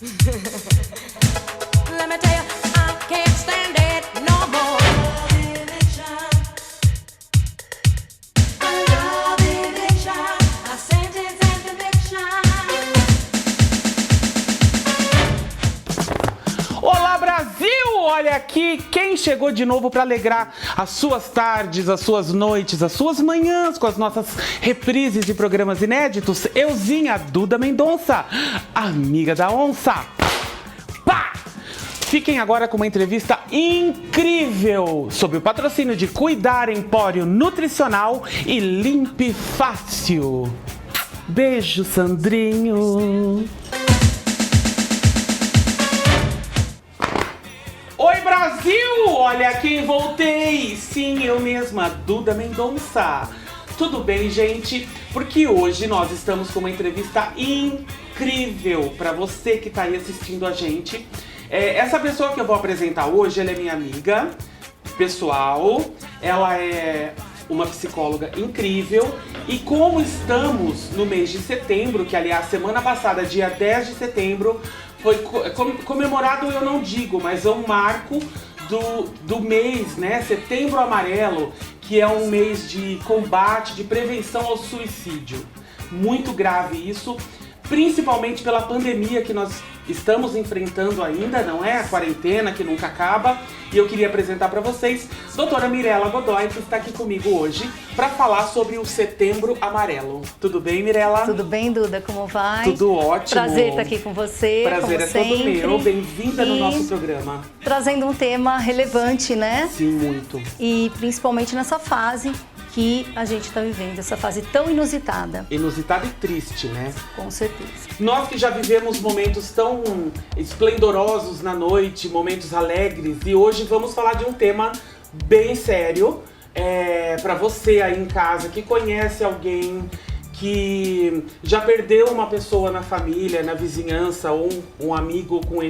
Let me tell you, I can't stand it no more. Olá, Brasil! Olha aqui quem chegou de novo para alegrar as suas tardes, as suas noites, as suas manhãs com as nossas reprises de programas inéditos. Euzinha Duda Mendonça, amiga da onça. Pá! Fiquem agora com uma entrevista incrível sobre o patrocínio de Cuidar Empório Nutricional e Limpe Fácil. Beijo, Sandrinho. Oi, Brasil! Olha quem voltei! Sim, eu mesma, Duda Mendonça. Tudo bem, gente? Porque hoje nós estamos com uma entrevista incrível para você que tá aí assistindo a gente. Essa pessoa que eu vou apresentar hoje, ela é minha amiga pessoal, ela é uma psicóloga incrível e como estamos no mês de setembro, que aliás, semana passada, dia 10 de setembro, foi comemorado, eu não digo, mas é um marco do mês, né? Setembro Amarelo, que é um mês de combate, de prevenção ao suicídio. Muito grave isso, principalmente pela pandemia que nós estamos enfrentando ainda, não é? A quarentena que nunca acaba. E eu queria apresentar para vocês a doutora Mirela Godoy, que está aqui comigo hoje para falar sobre o Setembro Amarelo. Tudo bem, Mirela? Tudo bem, Duda? Como vai? Tudo ótimo. Prazer estar aqui com você. Prazer é todo meu. Bem-vinda no nosso programa. Trazendo um tema relevante, né? Sim, muito. E principalmente nessa fase que a gente está vivendo, essa fase tão inusitada. Inusitada e triste, né? Com certeza. Nós que já vivemos momentos tão esplendorosos na noite, momentos alegres, e hoje vamos falar de um tema bem sério para você aí em casa que conhece alguém que já perdeu uma pessoa na família, na vizinhança, ou um amigo com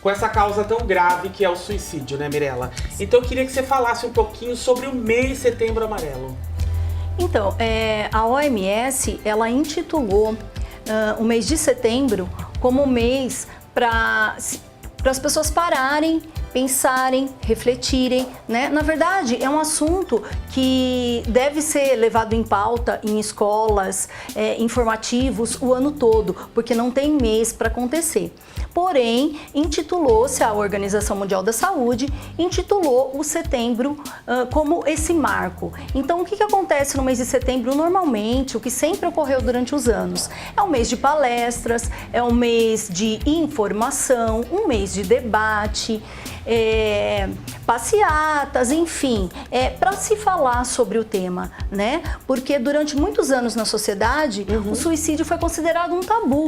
essa causa tão grave que é o suicídio, né, Mirela? Então eu queria que você falasse um pouquinho sobre o mês Setembro Amarelo. Então, a OMS, ela intitulou o mês de setembro como um mês para as pessoas pararem, pensarem, refletirem, né? Na verdade, é um assunto que deve ser levado em pauta em escolas, informativos o ano todo, porque não tem mês para acontecer. Porém, intitulou-se, a Organização Mundial da Saúde intitulou o setembro como esse marco. Então, o que acontece no mês de setembro? Normalmente, o que sempre ocorreu durante os anos, é um mês de palestras, é um mês de informação, um mês de debate, passeatas, enfim, para se falar sobre o tema, né? Porque durante muitos anos na sociedade, o suicídio foi considerado um tabu.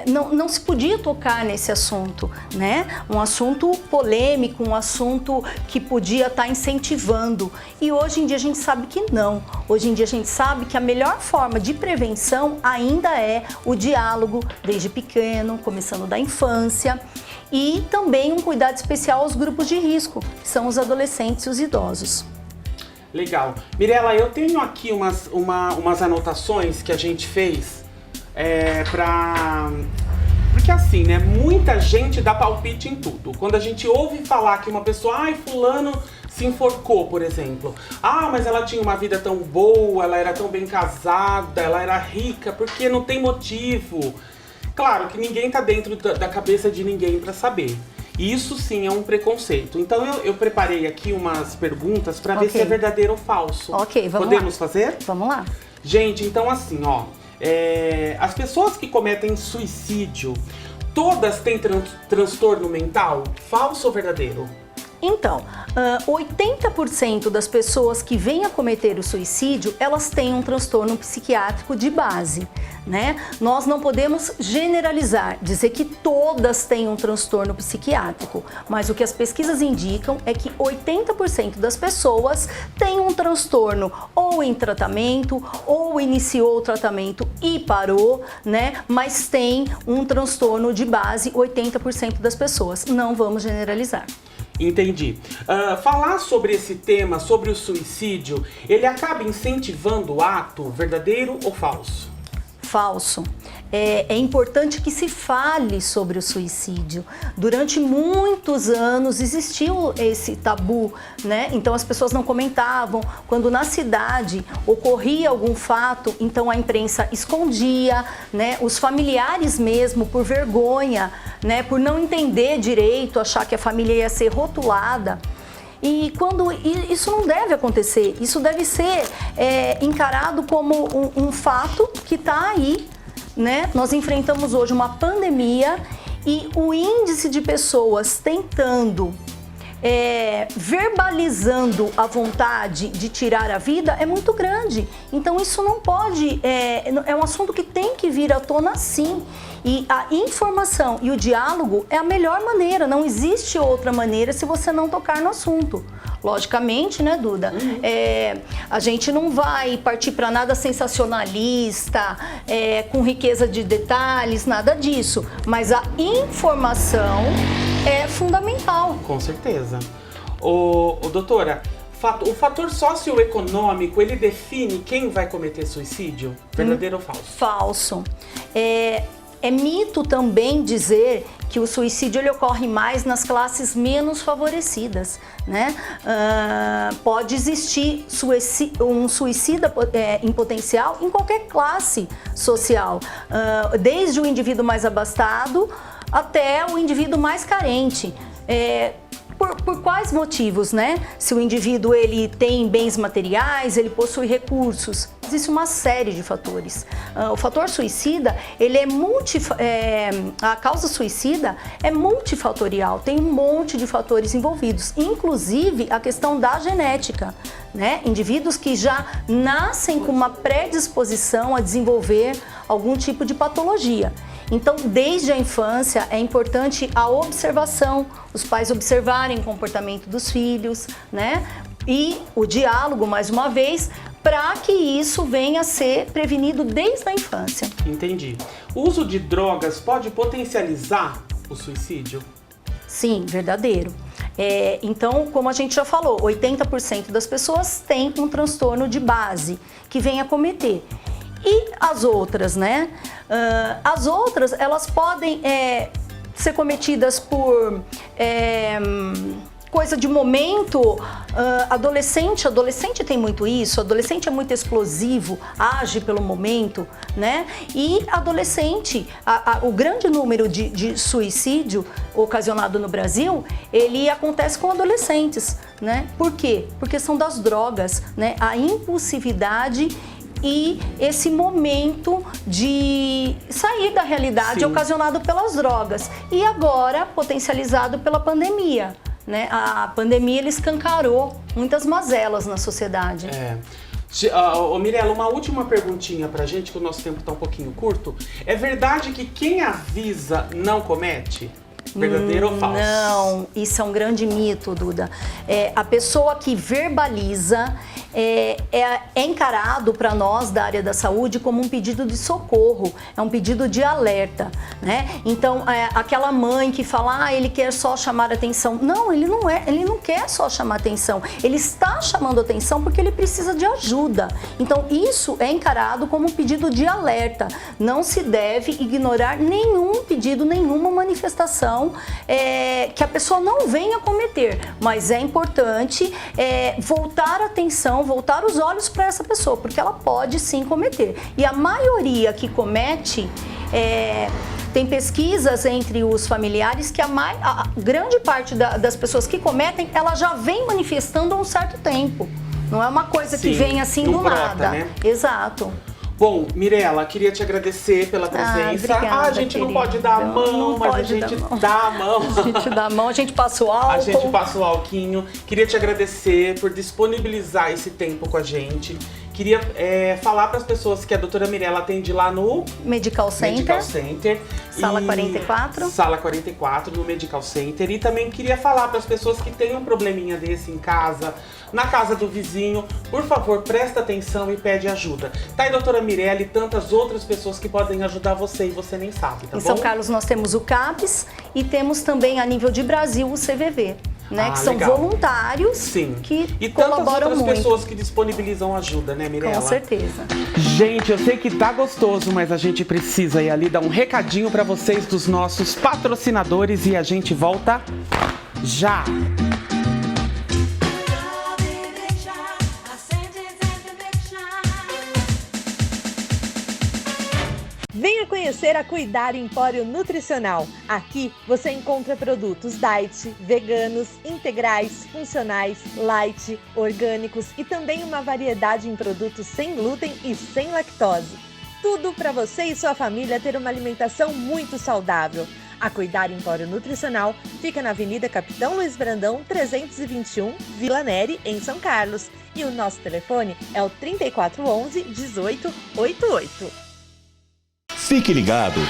Não se podia tocar nesse assunto, né? Um assunto polêmico, um assunto que podia estar incentivando. E hoje em dia a gente sabe que não. Hoje em dia a gente sabe que a melhor forma de prevenção ainda é o diálogo desde pequeno, começando da infância. E também um cuidado especial aos grupos de risco, que são os adolescentes e os idosos. Legal. Mirela, eu tenho aqui umas anotações que a gente fez Porque assim, né, muita gente dá palpite em tudo. Quando a gente ouve falar que uma pessoa, fulano se enforcou, por exemplo. Mas ela tinha uma vida tão boa, ela era tão bem casada, ela era rica, porque não tem motivo. Claro que ninguém tá dentro da cabeça de ninguém para saber. Isso sim é um preconceito. Então eu preparei aqui umas perguntas para ver se é verdadeiro ou falso. Ok, vamos lá. Podemos fazer? Vamos lá. Gente, então assim, as pessoas que cometem suicídio, todas têm transtorno mental? Falso ou verdadeiro? Então, 80% das pessoas que vêm a cometer o suicídio, elas têm um transtorno psiquiátrico de base, né? Nós não podemos generalizar, dizer que todas têm um transtorno psiquiátrico, mas o que as pesquisas indicam é que 80% das pessoas têm um transtorno ou em tratamento, ou iniciou o tratamento e parou, né? Mas tem um transtorno de base, 80% das pessoas. Não vamos generalizar. Entendi. Falar sobre esse tema, sobre o suicídio, ele acaba incentivando o ato verdadeiro ou falso? Falso. é importante que se fale sobre o suicídio. Durante muitos anos existiu esse tabu, né? Então as pessoas não comentavam. Quando na cidade ocorria algum fato, então a imprensa escondia, né? Os familiares mesmo, por vergonha, né? Por não entender direito, achar que a família ia ser rotulada. E quando isso não deve acontecer, isso deve ser encarado como um fato que está aí, né? Nós enfrentamos hoje uma pandemia e o índice de pessoas tentando, verbalizando a vontade de tirar a vida é muito grande. Então isso não pode, é um assunto que tem que vir à tona sim. E a informação e o diálogo é a melhor maneira, não existe outra maneira se você não tocar no assunto. Logicamente, né, Duda? A gente não vai partir para nada sensacionalista, com riqueza de detalhes, nada disso. Mas a informação é fundamental. Com certeza. Doutora, o fator socioeconômico, ele define quem vai cometer suicídio? Verdadeiro ou falso? Falso. É mito também dizer que o suicídio ele ocorre mais nas classes menos favorecidas, né? Pode existir um suicida em potencial em qualquer classe social, desde o indivíduo mais abastado até o indivíduo mais carente. Por quais motivos, né? Se o indivíduo ele tem bens materiais, ele possui recursos, existe uma série de fatores. O fator suicida, ele a causa suicida é multifatorial, tem um monte de fatores envolvidos, inclusive a questão da genética, né? Indivíduos que já nascem com uma predisposição a desenvolver algum tipo de patologia. Então, desde a infância, é importante a observação, os pais observarem o comportamento dos filhos, né? E o diálogo, mais uma vez, para que isso venha a ser prevenido desde a infância. Entendi. O uso de drogas pode potencializar o suicídio? Sim, verdadeiro. Então, como a gente já falou, 80% das pessoas têm um transtorno de base que vem a cometer. E as outras, né? As outras, elas podem ser cometidas por coisa de momento. Adolescente tem muito isso, adolescente é muito explosivo, age pelo momento, né? E adolescente, o grande número de suicídio ocasionado no Brasil, ele acontece com adolescentes, né? Por quê? Porque são das drogas, né? A impulsividade e esse momento de sair da realidade ocasionado pelas drogas e agora potencializado pela pandemia, né? A pandemia ele escancarou muitas mazelas na sociedade. Mirela, uma última perguntinha pra gente, que o nosso tempo tá um pouquinho curto. É verdade que quem avisa não comete? Verdadeiro ou falso? Não, isso é um grande mito, Duda. A pessoa que verbaliza é encarado para nós da área da saúde como um pedido de socorro, é um pedido de alerta, né? Então, aquela mãe que fala, ele quer só chamar atenção. Não, ele não quer só chamar atenção, ele está chamando atenção porque ele precisa de ajuda. Então, isso é encarado como um pedido de alerta. Não se deve ignorar nenhum pedido, nenhuma manifestação que a pessoa não venha cometer, mas é importante voltar a atenção, voltar os olhos para essa pessoa, porque ela pode sim cometer. E a maioria que comete, tem pesquisas entre os familiares que a grande parte das pessoas que cometem, ela já vem manifestando há um certo tempo. Não é uma coisa que vem assim do nada. Né? Exato. Bom, Mirela, queria te agradecer pela presença. Obrigada, a gente não pode dar a mão, mas a gente dá a mão. A gente dá a mão, a gente passa o álcool. A gente passa o alquinho. Queria te agradecer por disponibilizar esse tempo com a gente. Queria falar para as pessoas que a doutora Mirela atende lá no Medical Center. Sala 44. Sala 44, no Medical Center. E também queria falar para as pessoas que têm um probleminha desse em casa, na casa do vizinho, por favor, presta atenção e pede ajuda. Tá aí, doutora Mirela, e tantas outras pessoas que podem ajudar você e você nem sabe, tá bom? Em São Carlos nós temos o CAPES e temos também a nível de Brasil o CVV. né? Que são legal. voluntários Sim. que E tantas colaboram outras muito. pessoas que disponibilizam ajuda, né, Mirella? Com certeza. Gente, eu sei que tá gostoso, mas a gente precisa ir ali dar um recadinho pra vocês dos nossos patrocinadores e a gente volta já! Venha conhecer a Cuidar Empório Nutricional. Aqui você encontra produtos diet, veganos, integrais, funcionais, light, orgânicos e também uma variedade em produtos sem glúten e sem lactose. Tudo para você e sua família ter uma alimentação muito saudável. A Cuidar Empório Nutricional fica na Avenida Capitão Luiz Brandão, 321, Vila Neri, em São Carlos. E o nosso telefone é o 3411-1888. Fique ligado.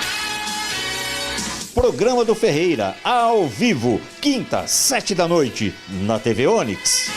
Programa do Ferreira, ao vivo, quinta, 7 da noite, na TV Onix.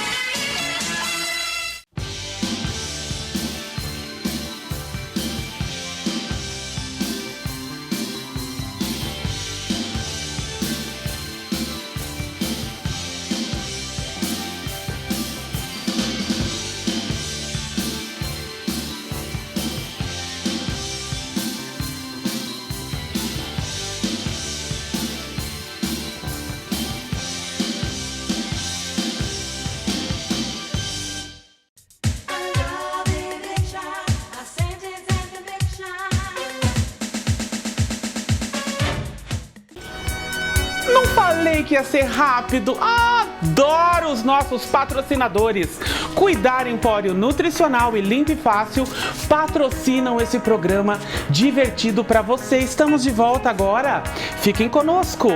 Não falei que ia ser rápido. Adoro os nossos patrocinadores. Cuidar Empório Nutricional e Limpo e Fácil patrocinam esse programa divertido para você. Estamos de volta agora. Fiquem conosco.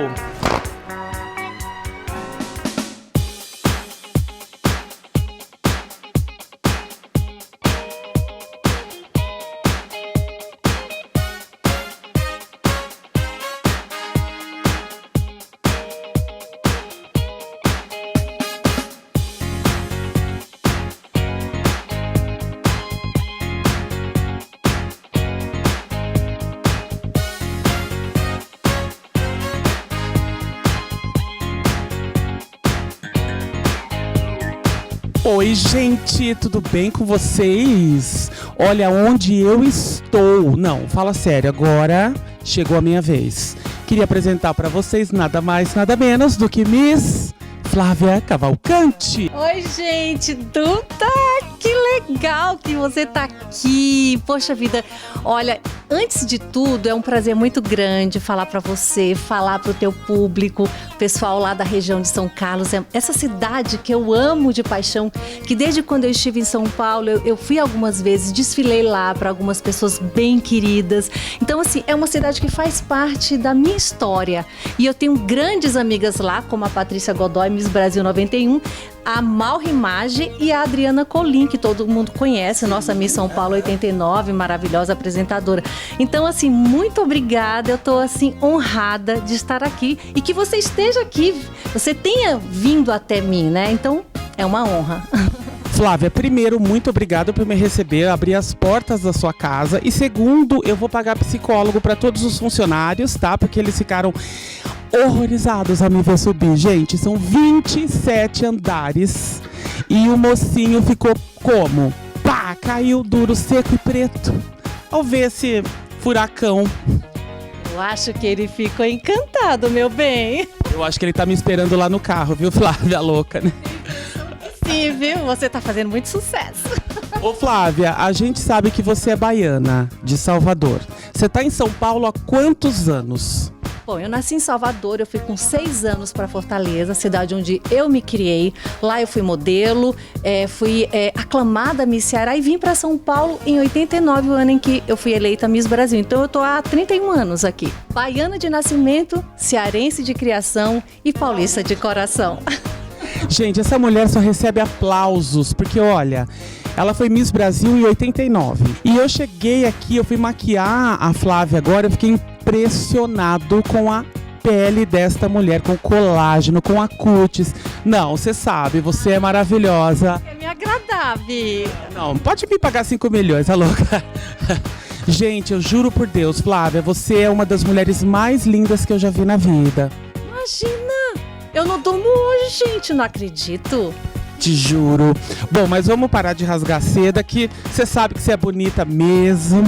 Oi, gente, tudo bem com vocês? Olha onde eu estou. Não, fala sério, agora chegou a minha vez. Queria apresentar para vocês nada mais, nada menos do que Miss Flávia Cavalcante. Oi, gente, Duda, que legal que você tá aqui. Poxa vida, olha, antes de tudo, é um prazer muito grande falar para você, falar para o teu público, pessoal lá da região de São Carlos, essa cidade que eu amo de paixão, que desde quando eu estive em São Paulo, eu fui algumas vezes, desfilei lá para algumas pessoas bem queridas. Então, assim, é uma cidade que faz parte da minha história. E eu tenho grandes amigas lá, como a Patrícia Godoy, Miss Brasil 91, a Mal Rimage e a Adriana Colim, que todo mundo conhece, nossa Miss São Paulo 89, maravilhosa apresentadora. Então, assim, muito obrigada, eu tô, assim, honrada de estar aqui e que você esteja aqui, você tenha vindo até mim, né? Então, é uma honra. Flávia, primeiro, muito obrigado por me receber, abrir as portas da sua casa. E segundo, eu vou pagar psicólogo para todos os funcionários, tá? Porque eles ficaram horrorizados a me ver subir. Gente, são 27 andares e o mocinho ficou como? Pá, caiu duro, seco e preto ao ver esse furacão. Eu acho que ele ficou encantado, meu bem. Eu acho que ele tá me esperando lá no carro, viu, Flávia, louca, né? Sim, viu? Você tá fazendo muito sucesso. Ô Flávia, a gente sabe que você é baiana, de Salvador. Você tá em São Paulo há quantos anos? Bom, eu nasci em Salvador, eu fui com 6 anos para Fortaleza, cidade onde eu me criei. Lá eu fui modelo, fui aclamada Miss Ceará e vim para São Paulo em 89, o ano em que eu fui eleita Miss Brasil. Então eu tô há 31 anos aqui. Baiana de nascimento, cearense de criação e paulista de coração. Gente, essa mulher só recebe aplausos, porque olha, ela foi Miss Brasil em 89. E eu cheguei aqui, eu fui maquiar a Flávia agora, eu fiquei impressionado com a pele desta mulher, com o colágeno, com a cutis. Não, você sabe, você é maravilhosa. É me agradar, Vi. Não, pode me pagar 5 milhões, tá louca? Gente, eu juro por Deus, Flávia, você é uma das mulheres mais lindas que eu já vi na vida. Imagina! Eu não durmo hoje, gente, não acredito. Te juro. Bom, mas vamos parar de rasgar seda, que você sabe que você é bonita mesmo.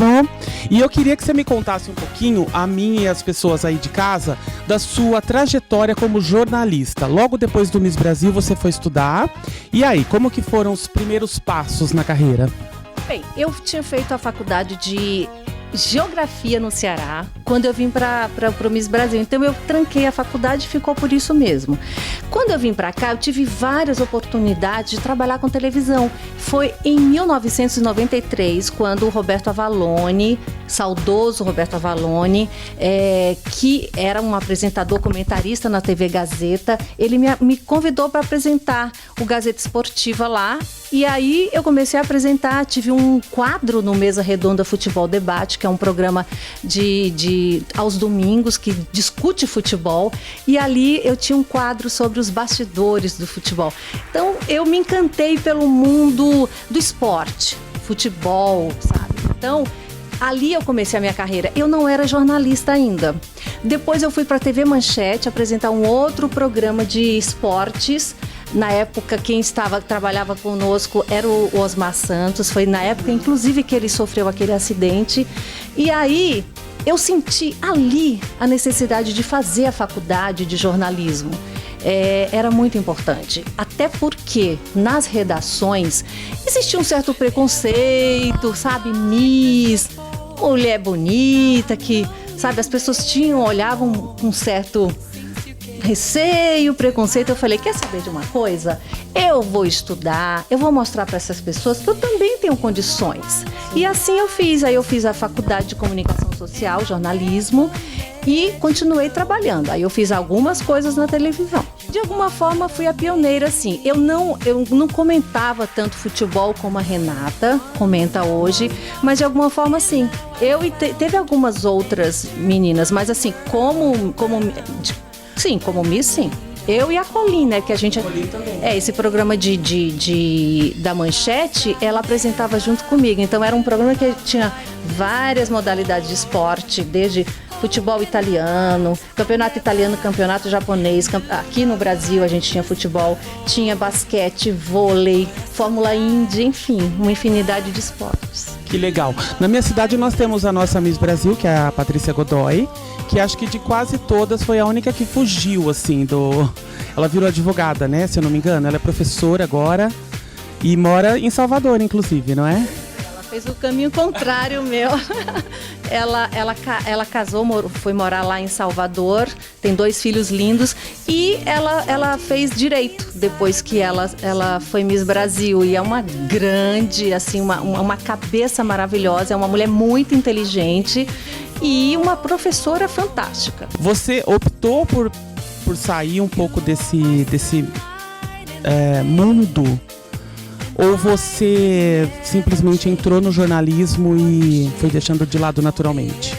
E eu queria que você me contasse um pouquinho, a mim e as pessoas aí de casa, da sua trajetória como jornalista. Logo depois do Miss Brasil, você foi estudar. E aí, como que foram os primeiros passos na carreira? Bem, eu tinha feito a faculdade de Geografia no Ceará quando eu vim para o Miss Brasil. Então eu tranquei a faculdade e ficou por isso mesmo. Quando eu vim para cá, eu tive várias oportunidades de trabalhar com televisão. Foi em 1993, quando o Roberto Avalone, saudoso Roberto Avalone, que era um apresentador comentarista na TV Gazeta, ele me convidou para apresentar o Gazeta Esportiva lá. E aí eu comecei a apresentar, tive um quadro no Mesa Redonda Futebol Debate, que é um programa aos domingos que discute futebol. E ali eu tinha um quadro sobre os bastidores do futebol. Então eu me encantei pelo mundo do esporte, futebol, sabe? Então ali eu comecei a minha carreira. Eu não era jornalista ainda. Depois eu fui para a TV Manchete apresentar um outro programa de esportes. Na época, quem trabalhava conosco era o Osmar Santos. Foi na época, inclusive, que ele sofreu aquele acidente. E aí, eu senti ali a necessidade de fazer a faculdade de jornalismo. Era muito importante. Até porque, nas redações, existia um certo preconceito, sabe? Miss, mulher bonita, que, sabe, as pessoas olhavam com certo receio, preconceito. Eu falei, quer saber de uma coisa? Eu vou estudar, eu vou mostrar para essas pessoas que eu também tenho condições. E assim eu fiz. Aí eu fiz a faculdade de comunicação social, jornalismo, e continuei trabalhando. Aí eu fiz algumas coisas na televisão. De alguma forma fui a pioneira, assim. Eu não comentava tanto futebol como a Renata comenta hoje, mas de alguma forma sim. Teve algumas outras meninas, mas assim, como Miss, sim. Eu e a Colin, né? Que a gente. Esse programa da Manchete, ela apresentava junto comigo. Então era um programa que tinha várias modalidades de esporte, desde futebol italiano, campeonato italiano, campeonato japonês. Aqui no Brasil a gente tinha futebol, tinha basquete, vôlei, Fórmula Indy, enfim, uma infinidade de esportes. Que legal. Na minha cidade nós temos a nossa Miss Brasil, que é a Patrícia Godoy, que acho que de quase todas foi a única que fugiu, assim, Ela virou advogada, né, se eu não me engano. Ela é professora agora e mora em Salvador, inclusive, não é? Ela fez o caminho contrário meu. Ela casou, foi morar lá em Salvador, tem 2 filhos lindos e ela fez direito depois que ela foi Miss Brasil. E é uma grande, assim, uma cabeça maravilhosa, é uma mulher muito inteligente e uma professora fantástica. Você optou por sair um pouco desse mundo? Ou você simplesmente entrou no jornalismo e foi deixando de lado naturalmente?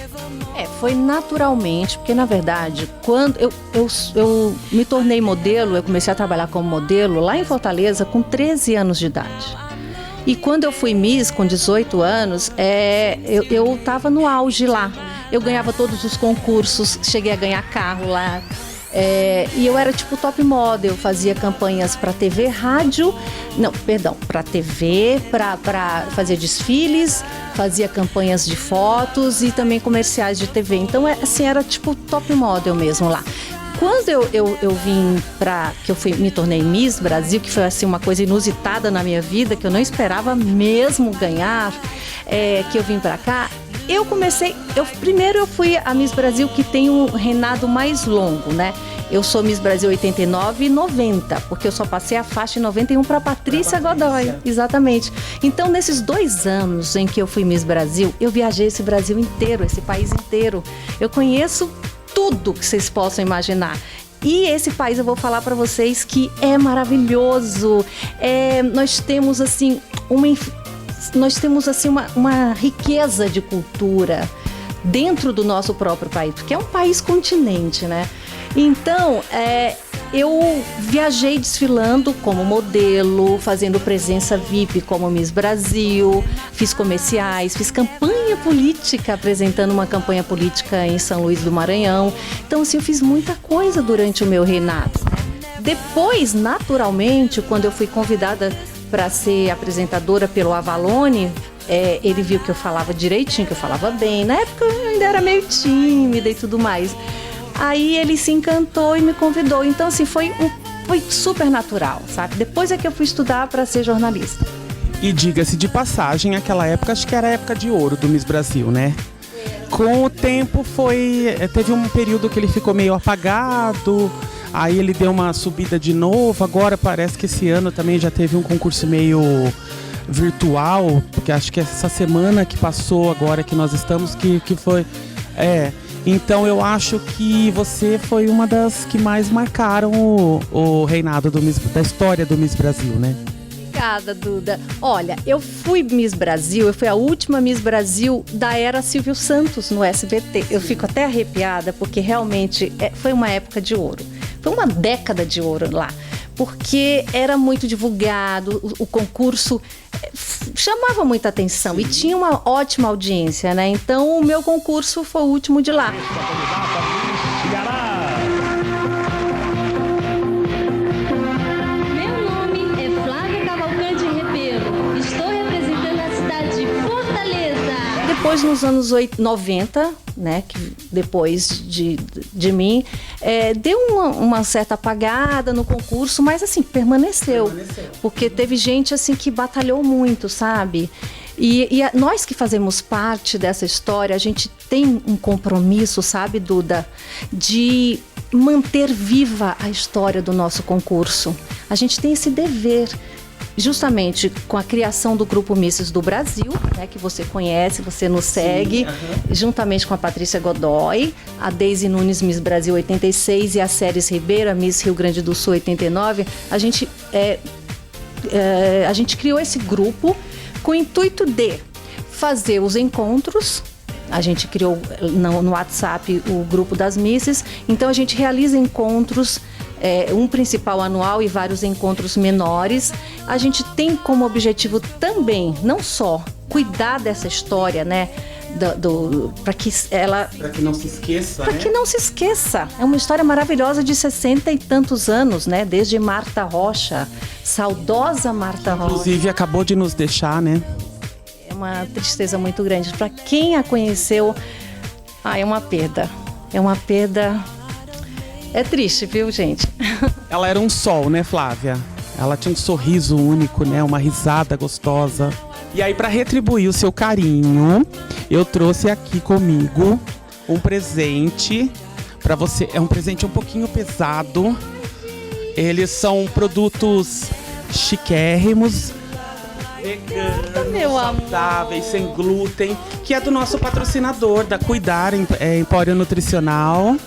Foi naturalmente, porque na verdade, quando eu me tornei modelo, eu comecei a trabalhar como modelo lá em Fortaleza com 13 anos de idade. E quando eu fui Miss com 18 anos, eu estava no auge lá. Eu ganhava todos os concursos, cheguei a ganhar carro lá. E eu era tipo top model, eu fazia campanhas para TV, rádio, para TV, para fazer desfiles, fazia campanhas de fotos e também comerciais de TV. Então, assim, era tipo top model mesmo lá. Quando eu vim me tornei Miss Brasil, que foi assim uma coisa inusitada na minha vida, que eu não esperava mesmo ganhar, que eu vim para cá, primeiro eu fui a Miss Brasil que tem um reinado mais longo, né? Eu sou Miss Brasil 89 e 90, porque eu só passei a faixa em 91 para Patrícia Godoy. Exatamente. Então, nesses 2 anos em que eu fui Miss Brasil, eu viajei esse Brasil inteiro, esse país inteiro. Eu conheço tudo que vocês possam imaginar. E esse país, eu vou falar para vocês que é maravilhoso. Nós temos assim uma riqueza de cultura dentro do nosso próprio país, porque é um país continente, né? Então, eu viajei desfilando como modelo, fazendo presença VIP como Miss Brasil, fiz comerciais, fiz campanha política, apresentando uma campanha política em São Luís do Maranhão. Então, assim, eu fiz muita coisa durante o meu reinado, né? Depois, naturalmente, quando eu fui convidada para ser apresentadora pelo Avalone, ele viu que eu falava direitinho, que eu falava bem. Na época eu ainda era meio tímida e tudo mais. Aí ele se encantou e me convidou. Então, assim, foi super natural, sabe? Depois é que eu fui estudar para ser jornalista. E diga-se de passagem, aquela época, acho que era a época de ouro do Miss Brasil, né? Com o tempo teve um período que ele ficou meio apagado, aí ele deu uma subida de novo, agora parece que esse ano também já teve um concurso meio virtual, porque acho que essa semana que passou agora que nós estamos, que foi... Então eu acho que você foi uma das que mais marcaram o reinado da história do Miss Brasil, né? Obrigada, Duda. Olha, eu fui Miss Brasil, eu fui a última Miss Brasil da era Silvio Santos no SBT. Eu fico até arrepiada porque realmente foi uma época de ouro. Foi uma década de ouro lá. Porque era muito divulgado, o concurso chamava muita atenção e tinha uma ótima audiência, né? Então o meu concurso foi o último de lá. Meu nome é Flávia Cavalcante Rebelo. Estou representando a cidade de Fortaleza. Depois, nos anos 90, né, que depois de mim, deu uma certa apagada no concurso, mas assim, permaneceu. Porque teve gente assim que batalhou muito, sabe? E nós que fazemos parte dessa história, a gente tem um compromisso, sabe, Duda, de manter viva a história do nosso concurso. A gente tem esse dever. Justamente com a criação do Grupo Misses do Brasil, né, que você conhece, você nos segue, juntamente com a Patrícia Godoy, a Deise Nunes, Miss Brasil 86, e a Séries Ribeira, Miss Rio Grande do Sul 89, a gente criou esse grupo com o intuito de fazer os encontros. A gente criou no WhatsApp o grupo das Misses, então a gente realiza encontros, um principal anual e vários encontros menores. A gente tem como objetivo também, não só cuidar dessa história, né, para que não se esqueça, para que não se esqueça. É uma história maravilhosa de 60 e tantos anos, né, desde Marta Rocha, saudosa Marta Rocha. Inclusive acabou de nos deixar, né? É uma tristeza muito grande. Para quem a conheceu, é uma perda. É uma perda. É triste, viu, gente? Ela era um sol, né, Flávia? Ela tinha um sorriso único, né? Uma risada gostosa. E aí, para retribuir o seu carinho, eu trouxe aqui comigo um presente para você. É um presente um pouquinho pesado. Eles são produtos chiquérrimos, veganos, meu amor, saudáveis, sem glúten, que é do nosso patrocinador, da Cuidar Empório Nutricional.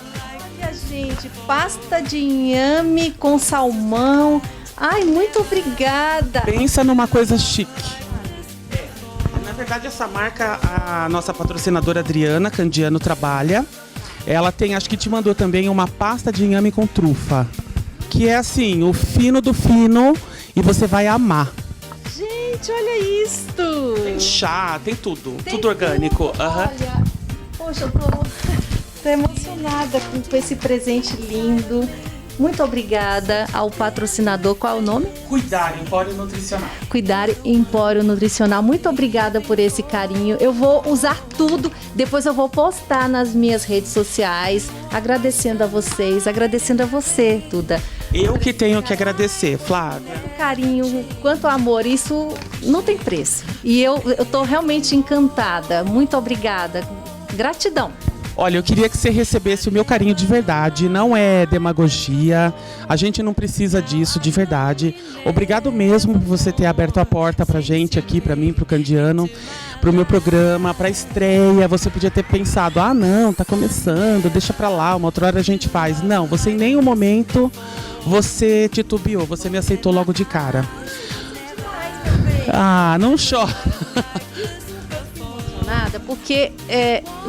Gente, pasta de inhame com salmão. Ai, muito obrigada. Pensa numa coisa chique. Na verdade, essa marca, a nossa patrocinadora Adriana Candiano trabalha. Ela tem, acho que te mandou também uma pasta de inhame com trufa. Que é assim, o fino do fino, e você vai amar. Gente, olha isto. Tem chá, tem tudo. Tudo orgânico. Olha, poxa, eu tô emocionada com esse presente lindo. Muito obrigada ao patrocinador. Qual é o nome? Cuidar Empório Nutricional. Cuidar Empório Nutricional. Muito obrigada por esse carinho. Eu vou usar tudo. Depois eu vou postar nas minhas redes sociais. Agradecendo a vocês. Agradecendo a você, Duda. Eu que tenho que agradecer, Flávia. O carinho, quanto amor, isso não tem preço. E eu tô realmente encantada. Muito obrigada. Gratidão. Olha, eu queria que você recebesse o meu carinho de verdade, não é demagogia, a gente não precisa disso, de verdade. Obrigado mesmo por você ter aberto a porta pra gente aqui, pra mim, pro Candiano, pro meu programa, pra estreia. Você podia ter pensado, não, tá começando, deixa pra lá, uma outra hora a gente faz. Não, você em nenhum momento, você titubeou, você me aceitou logo de cara. Não chora. Porque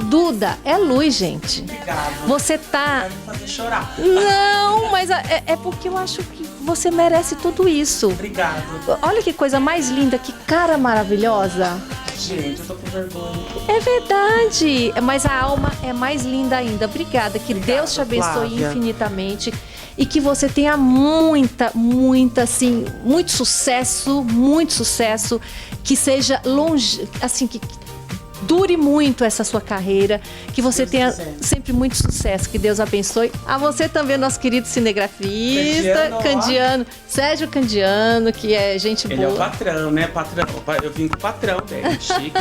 Duda é luz, gente. Obrigado. Você tá. Vai me fazer chorar. Não, mas é porque eu acho que você merece tudo isso. Obrigado. Olha que coisa mais linda, que cara maravilhosa. Gente, eu tô com vergonha. É verdade, mas a alma é mais linda ainda. Obrigada, que Deus te abençoe Flávia. infinitamente e que você tenha muita, assim, muito sucesso, que seja longe, assim, que dure muito essa sua carreira, que você tenha sempre muito sucesso, que Deus abençoe. A você também, nosso querido cinegrafista, Candiano, Sérgio Candiano, que é gente boa. Ele é o patrão, né? Patrão. Eu vim com o patrão dele, chique.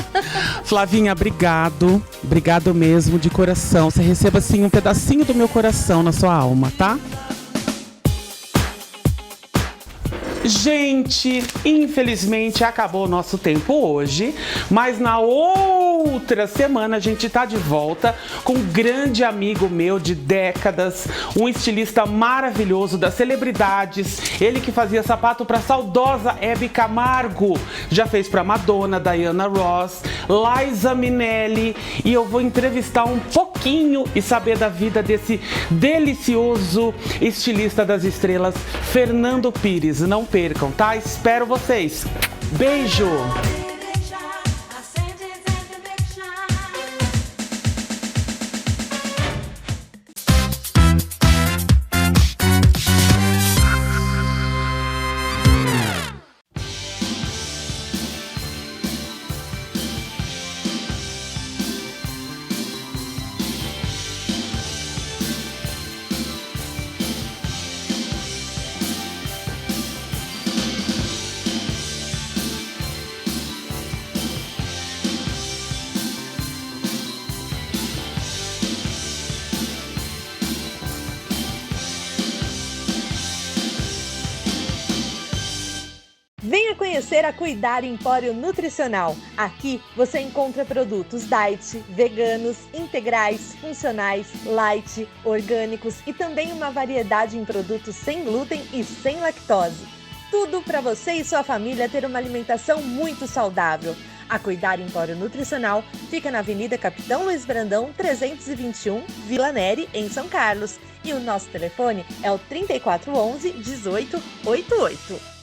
Flavinha, obrigado. Obrigado mesmo, de coração. Você receba, assim, um pedacinho do meu coração na sua alma, tá? Gente, infelizmente acabou o nosso tempo hoje, mas na outra semana a gente tá de volta com um grande amigo meu de décadas, um estilista maravilhoso das celebridades, ele que fazia sapato pra saudosa Hebe Camargo, já fez pra Madonna, Diana Ross, Liza Minnelli, e eu vou entrevistar um pouquinho e saber da vida desse delicioso estilista das estrelas, Fernando Pires. Não percam, tá? Espero vocês. Beijo! Venha conhecer a Cuidar Empório Nutricional. Aqui você encontra produtos diet, veganos, integrais, funcionais, light, orgânicos e também uma variedade em produtos sem glúten e sem lactose. Tudo para você e sua família ter uma alimentação muito saudável. A Cuidar Empório Nutricional fica na Avenida Capitão Luiz Brandão, 321, Vila Neri, em São Carlos. E o nosso telefone é o 3411 1888.